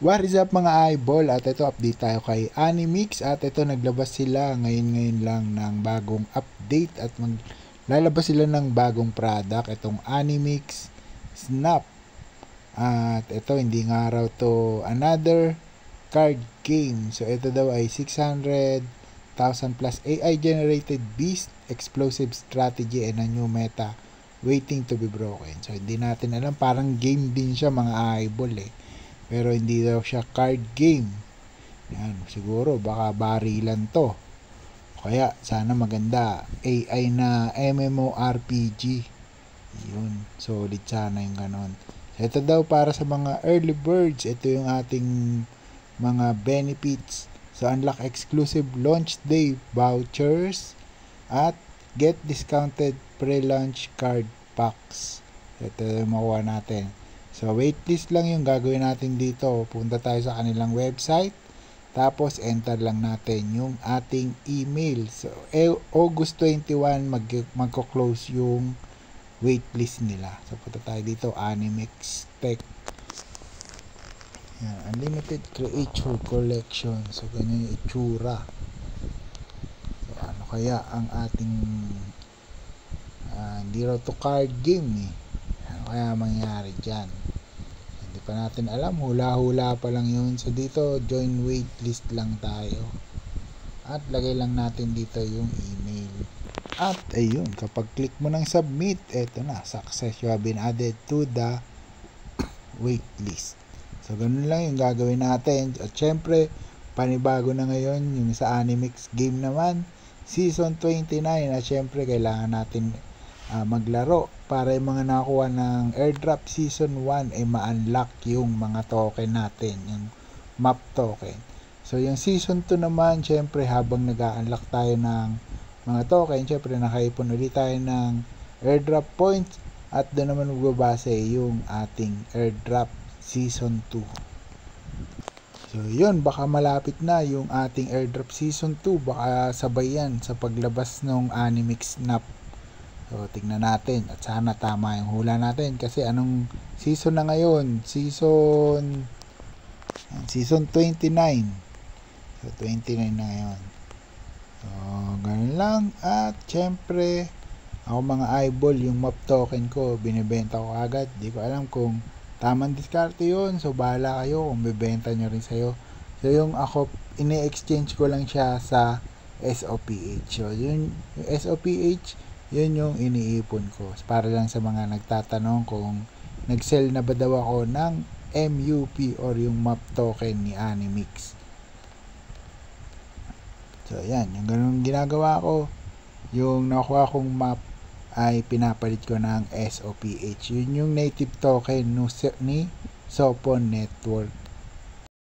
What is up mga eyeball? At ito update tayo kay Animix at ito naglabas sila ngayon lang ng bagong update at lalabas sila ng bagong product, itong Animix Snap. At ito hindi nga raw to another card game. So ito daw ay 600,000 plus AI generated beast, explosive strategy and a new meta waiting to be broken. So hindi natin alam, parang game din siya mga eyeball pero hindi daw siya card game. Yan, siguro baka barilan to. Kaya sana maganda. AI na MMORPG. Yun, solid sana yung ganon. So, ito daw para sa mga early birds. Ito yung ating mga benefits. So unlock exclusive launch day vouchers at get discounted pre-launch card packs. Ito yung makuha natin. So, waitlist lang yung gagawin natin dito. Punta tayo sa kanilang website. Tapos, enter lang natin yung ating email. So, August 21, magko-close yung waitlist nila. So, punta tayo dito. Animix Tech. Yan, Unlimited Creature Collection. So, ganyan yung itsura. So, ano kaya ang ating hindi raw to card game Ano kaya mangyari dyan? Hindi pa natin alam, hula-hula pa lang yun. So dito, join waitlist lang tayo. At lagay lang natin dito yung email. At ayun, kapag click mo ng submit, eto na, success, you have been added to the waitlist. So ganun lang yung gagawin natin. At syempre, panibago na ngayon yung sa Animix game naman, season 29. At syempre, kailangan natin maglaro para yung mga nakuha ng airdrop season 1 ay ma-unlock yung mga token natin, yung map token. So yung season 2 naman, syempre habang nag-unlock tayo ng mga token, syempre nakaipon ulit tayo ng airdrop points at doon naman magbabase yung ating airdrop season 2. So yun, baka malapit na yung ating airdrop season 2, baka sabay yan sa paglabas ng Animix Snap. So, tignan natin at sana tama yung hula natin kasi anong season na ngayon? Season 29. So, 29 na ngayon. So, ganun lang. At syempre, ako mga eyeball, yung map token ko, binibenta ko agad. Di ko alam kung tamang diskarte yun. So, bahala kayo kung bibenta nyo rin sa'yo. So, yung ako, ini-exchange ko lang siya sa SOPH. So, yung SOPH, yun yung iniipon ko. Para lang sa mga nagtatanong kung nag-sell na ba daw ako ng MUP or yung map token ni Animix. So, yan. Yung ganun ginagawa ko. Yung nakuha kong map ay pinapalit ko ng SOPH. Yun yung native token ni Sopon Network.